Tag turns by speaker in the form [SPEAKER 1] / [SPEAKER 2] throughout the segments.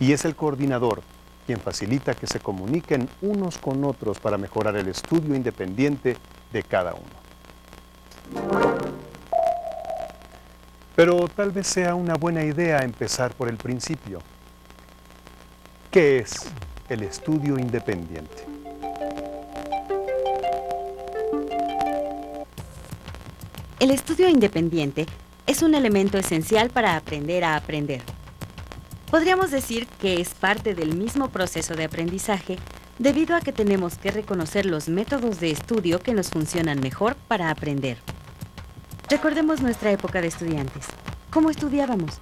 [SPEAKER 1] Y es el coordinador quien facilita que se comuniquen unos con otros para mejorar el estudio independiente de cada uno. Pero tal vez sea una buena idea empezar por el principio. ¿Qué es el estudio independiente?
[SPEAKER 2] El estudio independiente es un elemento esencial para aprender a aprender. Podríamos decir que es parte del mismo proceso de aprendizaje debido a que tenemos que reconocer los métodos de estudio que nos funcionan mejor para aprender. Recordemos nuestra época de estudiantes. ¿Cómo estudiábamos?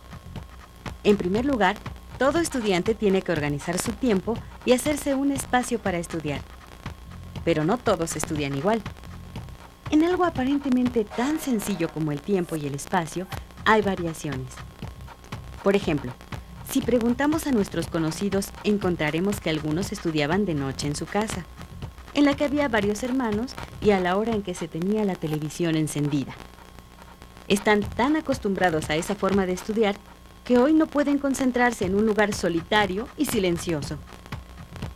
[SPEAKER 2] En primer lugar, todo estudiante tiene que organizar su tiempo y hacerse un espacio para estudiar. Pero no todos estudian igual. En algo aparentemente tan sencillo como el tiempo y el espacio, hay variaciones. Por ejemplo, si preguntamos a nuestros conocidos, encontraremos que algunos estudiaban de noche en su casa, en la que había varios hermanos y a la hora en que se tenía la televisión encendida. Están tan acostumbrados a esa forma de estudiar que hoy no pueden concentrarse en un lugar solitario y silencioso.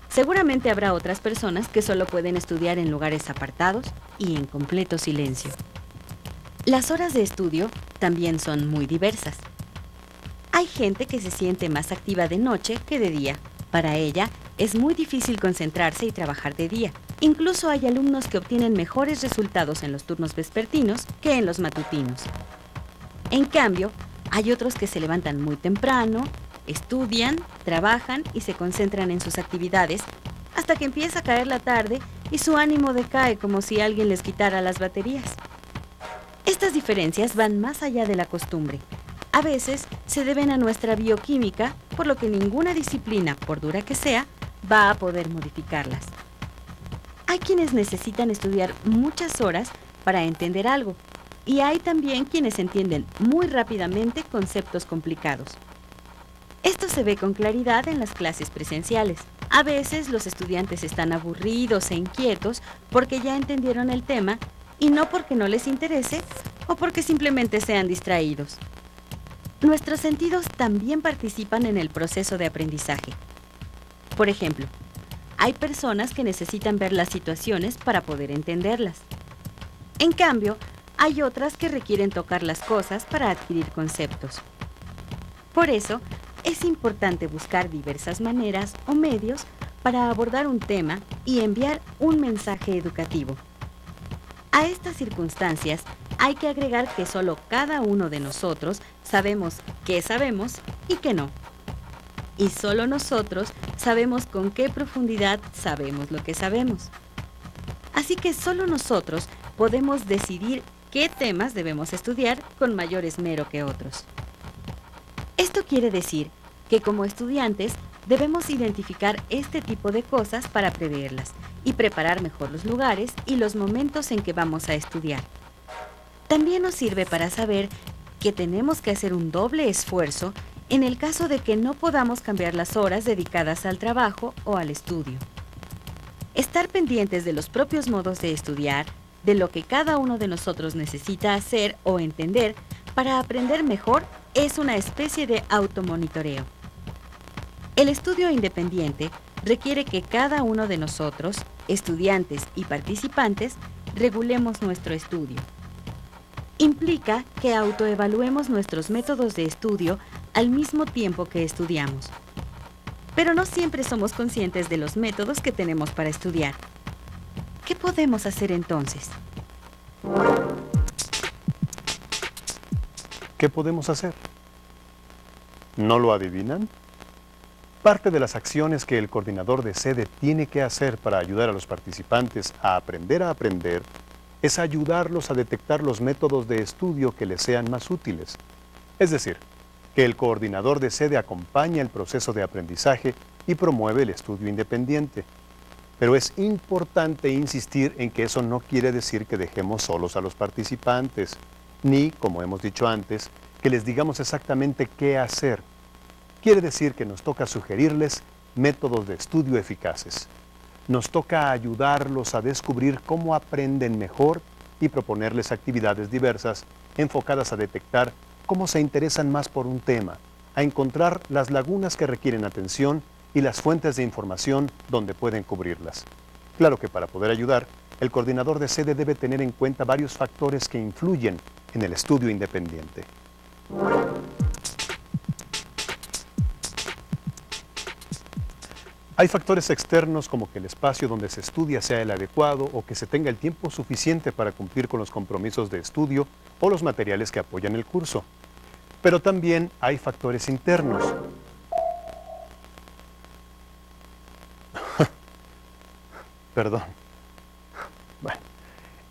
[SPEAKER 2] Seguramente habrá otras personas que solo pueden estudiar en lugares apartados y en completo silencio. Las horas de estudio también son muy diversas. Hay gente que se siente más activa de noche que de día. Para ella es muy difícil concentrarse y trabajar de día. Incluso hay alumnos que obtienen mejores resultados en los turnos vespertinos que en los matutinos. En cambio, hay otros que se levantan muy temprano, estudian, trabajan y se concentran en sus actividades hasta que empieza a caer la tarde y su ánimo decae como si alguien les quitara las baterías. Estas diferencias van más allá de la costumbre. A veces se deben a nuestra bioquímica, por lo que ninguna disciplina, por dura que sea, va a poder modificarlas. Hay quienes necesitan estudiar muchas horas para entender algo, y hay también quienes entienden muy rápidamente conceptos complicados. Esto se ve con claridad en las clases presenciales. A veces los estudiantes están aburridos e inquietos porque ya entendieron el tema y no porque no les interese o porque simplemente sean distraídos. Nuestros sentidos también participan en el proceso de aprendizaje. Por ejemplo, hay personas que necesitan ver las situaciones para poder entenderlas. En cambio, hay otras que requieren tocar las cosas para adquirir conceptos. Por eso, es importante buscar diversas maneras o medios para abordar un tema y enviar un mensaje educativo. A estas circunstancias hay que agregar que solo cada uno de nosotros sabemos qué sabemos y qué no. Y solo nosotros sabemos con qué profundidad sabemos lo que sabemos. Así que solo nosotros podemos decidir qué temas debemos estudiar con mayor esmero que otros. Esto quiere decir que como estudiantes debemos identificar este tipo de cosas para preverlas y preparar mejor los lugares y los momentos en que vamos a estudiar. También nos sirve para saber que tenemos que hacer un doble esfuerzo en el caso de que no podamos cambiar las horas dedicadas al trabajo o al estudio. Estar pendientes de los propios modos de estudiar, de lo que cada uno de nosotros necesita hacer o entender para aprender mejor, es una especie de automonitoreo. El estudio independiente requiere que cada uno de nosotros, estudiantes y participantes, regulemos nuestro estudio. Implica que autoevaluemos nuestros métodos de estudio al mismo tiempo que estudiamos. Pero no siempre somos conscientes de los métodos que tenemos para estudiar. ¿Qué podemos hacer entonces?
[SPEAKER 1] ¿Qué podemos hacer? ¿No lo adivinan? Parte de las acciones que el coordinador de sede tiene que hacer para ayudar a los participantes a aprender es ayudarlos a detectar los métodos de estudio que les sean más útiles. Es decir, que el coordinador de sede acompaña el proceso de aprendizaje y promueve el estudio independiente. Pero es importante insistir en que eso no quiere decir que dejemos solos a los participantes, ni, como hemos dicho antes, que les digamos exactamente qué hacer. Quiere decir que nos toca sugerirles métodos de estudio eficaces. Nos toca ayudarlos a descubrir cómo aprenden mejor y proponerles actividades diversas enfocadas a detectar cómo se interesan más por un tema a encontrar las lagunas que requieren atención y las fuentes de información donde pueden cubrirlas. Claro que para poder ayudar, el coordinador de sede debe tener en cuenta varios factores que influyen en el estudio independiente. Hay factores externos como que el espacio donde se estudia sea el adecuado o que se tenga el tiempo suficiente para cumplir con los compromisos de estudio o los materiales que apoyan el curso. Pero también hay factores internos. Perdón. Bueno,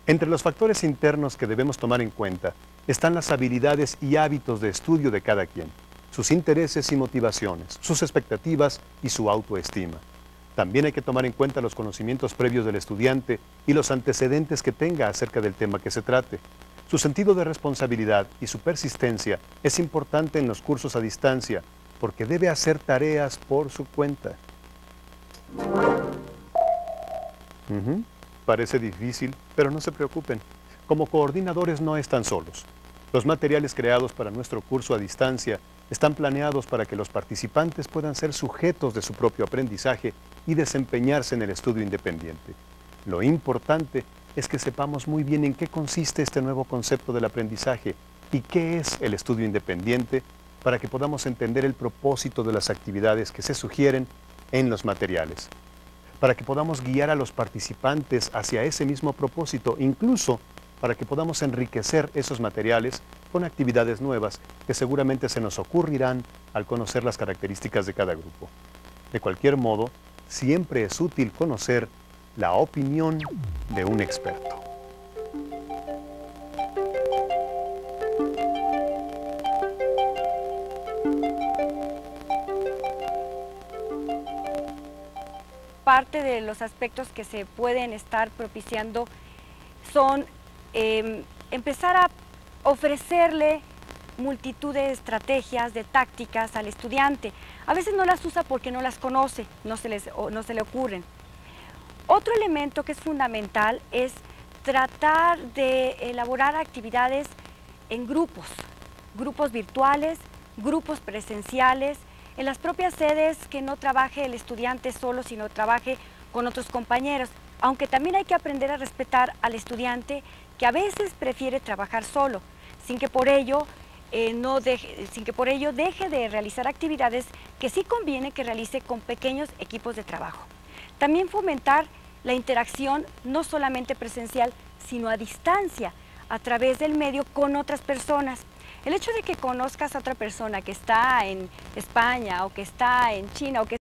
[SPEAKER 1] entre los factores internos que debemos tomar en cuenta están las habilidades y hábitos de estudio de cada quien, sus intereses y motivaciones, sus expectativas y su autoestima. También hay que tomar en cuenta los conocimientos previos del estudiante y los antecedentes que tenga acerca del tema que se trate. Su sentido de responsabilidad y su persistencia es importante en los cursos a distancia porque debe hacer tareas por su cuenta. Parece difícil, pero no se preocupen. Como coordinadores no están solos. Los materiales creados para nuestro curso a distancia están planeados para que los participantes puedan ser sujetos de su propio aprendizaje y desempeñarse en el estudio independiente. Lo importante es que sepamos muy bien en qué consiste este nuevo concepto del aprendizaje y qué es el estudio independiente para que podamos entender el propósito de las actividades que se sugieren en los materiales, para que podamos guiar a los participantes hacia ese mismo propósito, incluso para que podamos enriquecer esos materiales con actividades nuevas que seguramente se nos ocurrirán al conocer las características de cada grupo. De cualquier modo, siempre es útil conocer la opinión de un experto.
[SPEAKER 3] Parte de los aspectos que se pueden estar propiciando son empezar a ofrecerle multitud de estrategias, de tácticas al estudiante. A veces no las usa porque no las conoce, no se le ocurren. Otro elemento que es fundamental es tratar de elaborar actividades en grupos virtuales, grupos presenciales, en las propias sedes, que no trabaje el estudiante solo, sino trabaje con otros compañeros. Aunque también hay que aprender a respetar al estudiante que a veces prefiere trabajar solo, sin que por ello deje de realizar actividades que sí conviene que realice con pequeños equipos de trabajo. También fomentar la interacción no solamente presencial, sino a distancia, a través del medio con otras personas. El hecho de que conozcas a otra persona que está en España o que está en China o que